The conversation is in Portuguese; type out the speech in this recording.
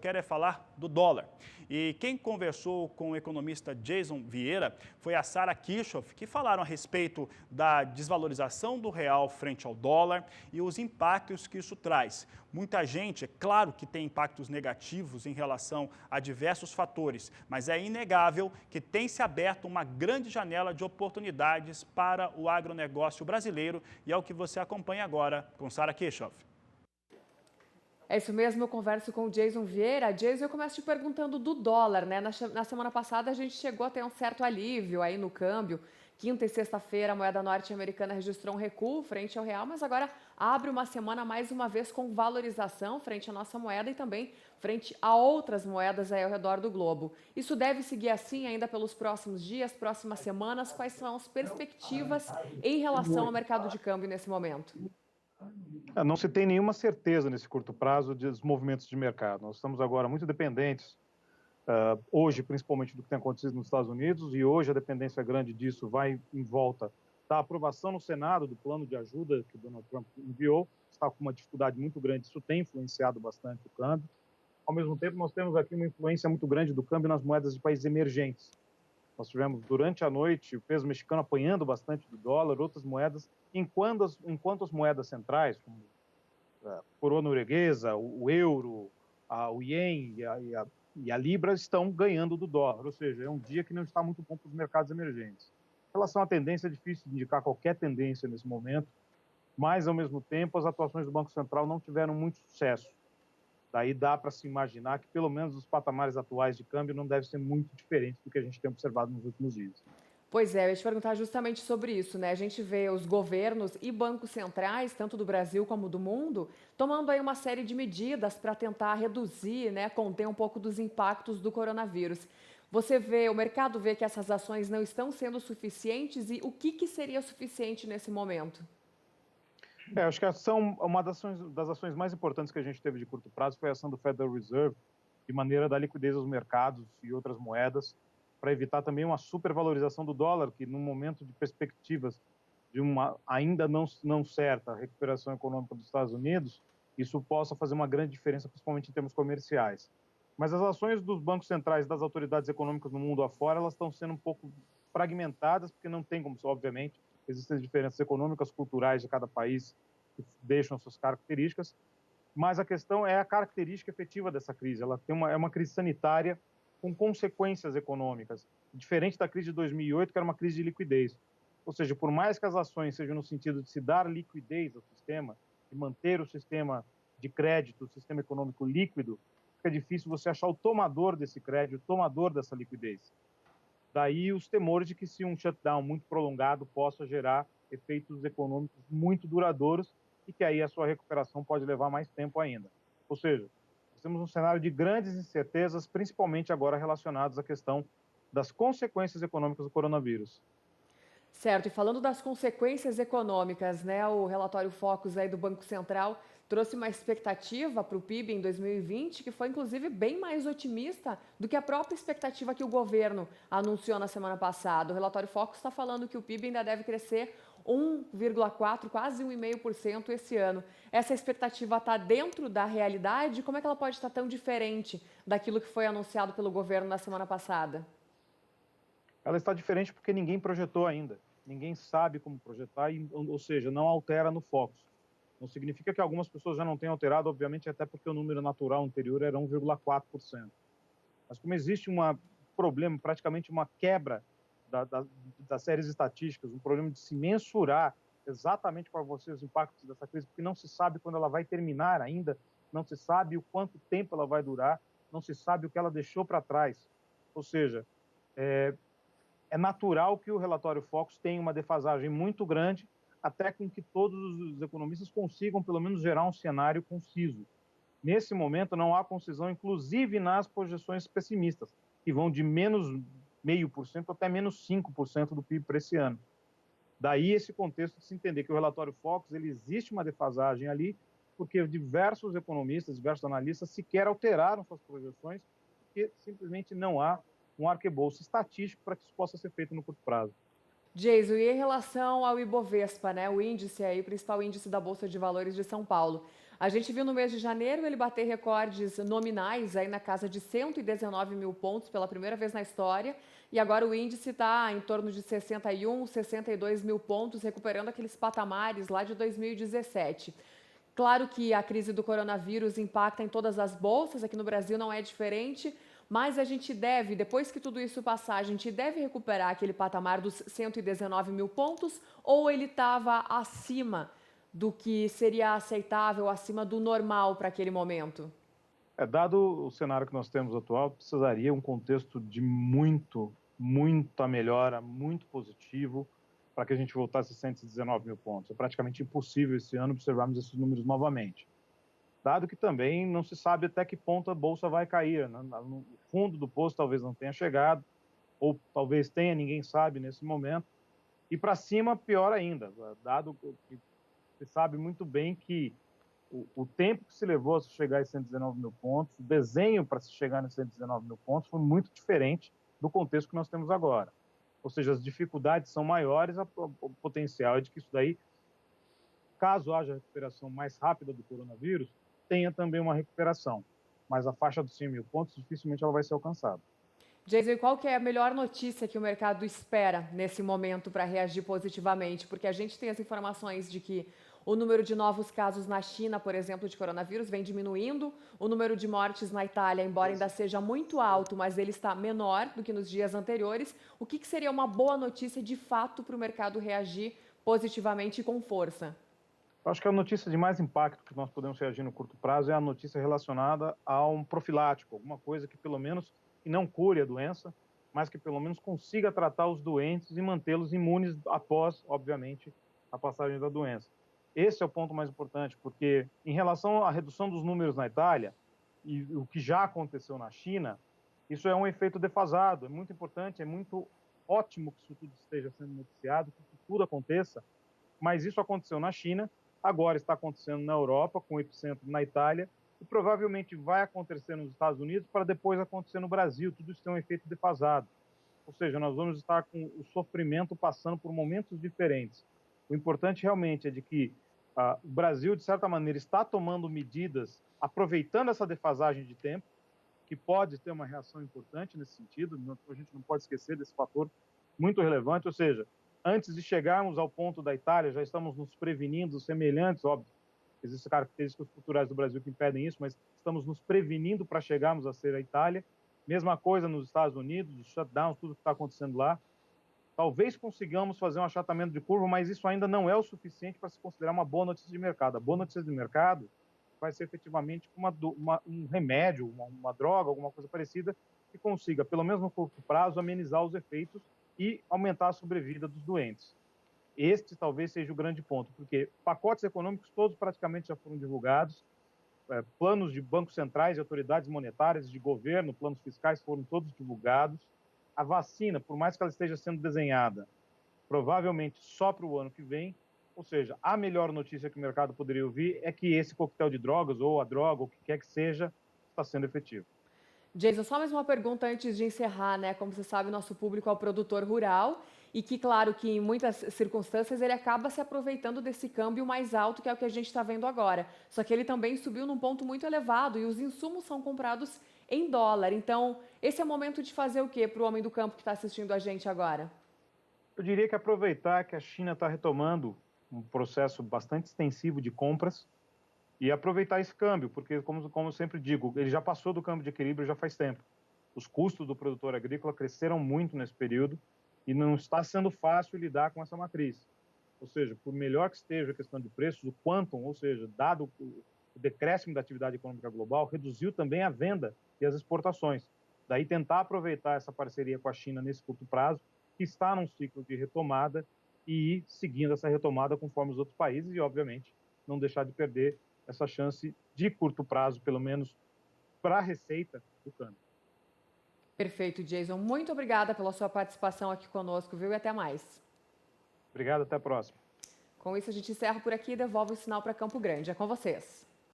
quero é falar do dólar. E quem conversou com o economista Jason Vieira foi a Sarah Kirchhoff, que falaram a respeito da desvalorização do real frente ao dólar e os impactos que isso traz. Muita gente, é claro que tem impactos negativos em relação a diversos fatores, mas é inegável que tem se aberto uma grande janela de oportunidades para o agronegócio brasileiro e é o que você acompanha agora com Sarah Kirchhoff. É isso mesmo, eu converso com o Jason Vieira. Jason, eu começo te perguntando do dólar, né? Na semana passada a gente chegou a ter um certo alívio aí no câmbio. Quinta e sexta-feira a moeda norte-americana registrou um recuo frente ao real, mas agora abre uma semana mais uma vez com valorização frente à nossa moeda e também frente a outras moedas aí ao redor do globo. Isso deve seguir assim ainda pelos próximos dias, próximas semanas? Quais são as perspectivas em relação ao mercado de câmbio nesse momento? Não se tem nenhuma certeza nesse curto prazo dos movimentos de mercado. Nós estamos agora muito dependentes, hoje, principalmente do que tem acontecido nos Estados Unidos, e hoje a dependência grande disso vai em volta da aprovação no Senado do plano de ajuda que o Donald Trump enviou. Está com uma dificuldade muito grande, isso tem influenciado bastante o câmbio. Ao mesmo tempo, nós temos aqui uma influência muito grande do câmbio nas moedas de países emergentes. Nós tivemos, durante a noite, o peso mexicano apanhando bastante do dólar, outras moedas, enquanto as moedas centrais, como a coroa norueguesa, o euro, o ien e a libra, estão ganhando do dólar. Ou seja, é um dia que não está muito bom para os mercados emergentes. Em relação à tendência, é difícil de indicar qualquer tendência nesse momento, mas, ao mesmo tempo, as atuações do Banco Central não tiveram muito sucesso. Daí dá para se imaginar que, pelo menos, os patamares atuais de câmbio não devem ser muito diferentes do que a gente tem observado nos últimos dias. Pois é, eu ia te perguntar justamente sobre isso, né? A gente vê os governos e bancos centrais, tanto do Brasil como do mundo, tomando aí uma série de medidas para tentar reduzir, né, conter um pouco dos impactos do coronavírus. Você vê, o mercado vê que essas ações não estão sendo suficientes e o que seria suficiente nesse momento? Acho que uma das ações mais importantes que a gente teve de curto prazo foi a ação do Federal Reserve, de maneira a dar liquidez aos mercados e outras moedas, para evitar também uma supervalorização do dólar, que no momento de perspectivas de uma ainda não certa recuperação econômica dos Estados Unidos, isso possa fazer uma grande diferença, principalmente em termos comerciais. Mas as ações dos bancos centrais e das autoridades econômicas no mundo afora, elas estão sendo um pouco fragmentadas, porque não tem como, obviamente, existem diferenças econômicas, culturais de cada país que deixam suas características, mas a questão é a característica efetiva dessa crise. Ela é uma crise sanitária com consequências econômicas, diferente da crise de 2008, que era uma crise de liquidez. Ou seja, por mais que as ações sejam no sentido de se dar liquidez ao sistema, de manter o sistema de crédito, o sistema econômico líquido, fica difícil você achar o tomador desse crédito, o tomador dessa liquidez. Daí os temores de que se um shutdown muito prolongado possa gerar efeitos econômicos muito duradouros e que aí a sua recuperação pode levar mais tempo ainda. Ou seja, nós temos um cenário de grandes incertezas, principalmente agora relacionados à questão das consequências econômicas do coronavírus. Certo, e falando das consequências econômicas, né, o relatório Focus aí do Banco Central trouxe uma expectativa para o PIB em 2020 que foi inclusive bem mais otimista do que a própria expectativa que o governo anunciou na semana passada. O relatório Focus está falando que o PIB ainda deve crescer 1,4, quase 1,5% esse ano. Essa expectativa está dentro da realidade? Como é que ela pode estar tão diferente daquilo que foi anunciado pelo governo na semana passada? Ela está diferente porque ninguém projetou ainda. Ninguém sabe como projetar, ou seja, não altera no Focus. Não significa que algumas pessoas já não tenham alterado, obviamente, até porque o número natural anterior era 1,4%. Mas como existe um problema, praticamente uma quebra das séries estatísticas, um problema de se mensurar exatamente para você os impactos dessa crise, porque não se sabe quando ela vai terminar ainda, não se sabe o quanto tempo ela vai durar, não se sabe o que ela deixou para trás. Ou seja, é natural que o relatório Focus tenha uma defasagem muito grande, até com que todos os economistas consigam, pelo menos, gerar um cenário conciso. Nesse momento, não há concisão, inclusive nas projeções pessimistas, que vão de menos 0,5% até menos 5% do PIB para esse ano. Daí esse contexto de se entender que o relatório Focus, ele existe uma defasagem ali, porque diversos economistas, diversos analistas sequer alteraram suas projeções, porque simplesmente não há um arcabouço estatístico para que isso possa ser feito no curto prazo. Jason, e em relação ao Ibovespa, né, o índice aí, o principal índice da Bolsa de Valores de São Paulo, A gente viu no mês de janeiro ele bater recordes nominais aí na casa de 119 mil pontos pela primeira vez na história. E agora o índice está em torno de 61, 62 mil pontos, recuperando aqueles patamares lá de 2017. Claro que a crise do coronavírus impacta em todas as bolsas, aqui no Brasil não é diferente, mas a gente deve, depois que tudo isso passar, a gente deve recuperar aquele patamar dos 119 mil pontos, ou ele estava acima do que seria aceitável, acima do normal para aquele momento? Dado o cenário que nós temos atual, precisaria um contexto de muita melhora, muito positivo, para que a gente voltasse a 119 mil pontos. É praticamente impossível esse ano observarmos esses números novamente. Dado que também não se sabe até que ponto a Bolsa vai cair, né? No fundo do poço talvez não tenha chegado, ou talvez tenha, ninguém sabe nesse momento. E para cima, pior ainda, dado que se sabe muito bem que o tempo que se levou a se chegar a 119 mil pontos, o desenho para se chegar a 119 mil pontos foi muito diferente do contexto que nós temos agora. Ou seja, as dificuldades são maiores, o potencial é de que isso daí, caso haja recuperação mais rápida do coronavírus, tenha também uma recuperação. Mas a faixa dos 100 mil pontos, dificilmente ela vai ser alcançada. Jason, e qual que é a melhor notícia que o mercado espera nesse momento para reagir positivamente? Porque a gente tem as informações de que o número de novos casos na China, por exemplo, de coronavírus, vem diminuindo. O número de mortes na Itália, embora ainda seja muito alto, mas ele está menor do que nos dias anteriores. O que seria uma boa notícia de fato para o mercado reagir positivamente e com força? Eu acho que a notícia de mais impacto que nós podemos reagir no curto prazo é a notícia relacionada a um profilático, alguma coisa que pelo menos que não cure a doença, mas que pelo menos consiga tratar os doentes e mantê-los imunes após, obviamente, a passagem da doença. Esse é o ponto mais importante, porque em relação à redução dos números na Itália e o que já aconteceu na China, isso é um efeito defasado. É muito importante, é muito ótimo que isso tudo esteja sendo noticiado, que isso tudo aconteça, mas isso aconteceu na China, agora está acontecendo na Europa, com o epicentro na Itália, e provavelmente vai acontecer nos Estados Unidos para depois acontecer no Brasil. Tudo isso tem um efeito defasado. Ou seja, nós vamos estar com o sofrimento passando por momentos diferentes. O importante realmente é de que o Brasil, de certa maneira, está tomando medidas, aproveitando essa defasagem de tempo, que pode ter uma reação importante nesse sentido. A gente não pode esquecer desse fator muito relevante, ou seja, antes de chegarmos ao ponto da Itália, já estamos nos prevenindo, semelhantes, óbvio, existem características culturais do Brasil que impedem isso, mas estamos nos prevenindo para chegarmos a ser a Itália. Mesma coisa nos Estados Unidos, os shutdowns, tudo que está acontecendo lá. Talvez consigamos fazer um achatamento de curva, mas isso ainda não é o suficiente para se considerar uma boa notícia de mercado. A boa notícia de mercado vai ser efetivamente um remédio, uma droga, alguma coisa parecida, que consiga, pelo menos no curto prazo, amenizar os efeitos e aumentar a sobrevida dos doentes. Este talvez seja o grande ponto, porque pacotes econômicos todos praticamente já foram divulgados, planos de bancos centrais, de autoridades monetárias, de governo, planos fiscais foram todos divulgados. A vacina, por mais que ela esteja sendo desenhada, provavelmente só para o ano que vem, ou seja, a melhor notícia que o mercado poderia ouvir é que esse coquetel de drogas, ou a droga, ou o que quer que seja, está sendo efetivo. Jason, só mais uma pergunta antes de encerrar, né? Como você sabe, nosso público é o produtor rural e que, claro, que em muitas circunstâncias ele acaba se aproveitando desse câmbio mais alto, que é o que a gente está vendo agora. Só que ele também subiu num ponto muito elevado e os insumos são comprados em dólar. Então, esse é o momento de fazer o quê para o homem do campo que está assistindo a gente agora? Eu diria que aproveitar que a China está retomando um processo bastante extensivo de compras e aproveitar esse câmbio, porque, como eu sempre digo, ele já passou do câmbio de equilíbrio já faz tempo. Os custos do produtor agrícola cresceram muito nesse período e não está sendo fácil lidar com essa matriz. Ou seja, por melhor que esteja a questão de preços, o quantum, ou seja, dado o decréscimo da atividade econômica global, reduziu também a venda e as exportações. Daí tentar aproveitar essa parceria com a China nesse curto prazo, que está num ciclo de retomada, e ir seguindo essa retomada conforme os outros países e, obviamente, não deixar de perder essa chance de curto prazo, pelo menos para a receita do câmbio. Perfeito, Jason. Muito obrigada pela sua participação aqui conosco, viu? E até mais. Obrigado, até a próxima. Com isso, a gente encerra por aqui e devolve o sinal para Campo Grande. É com vocês.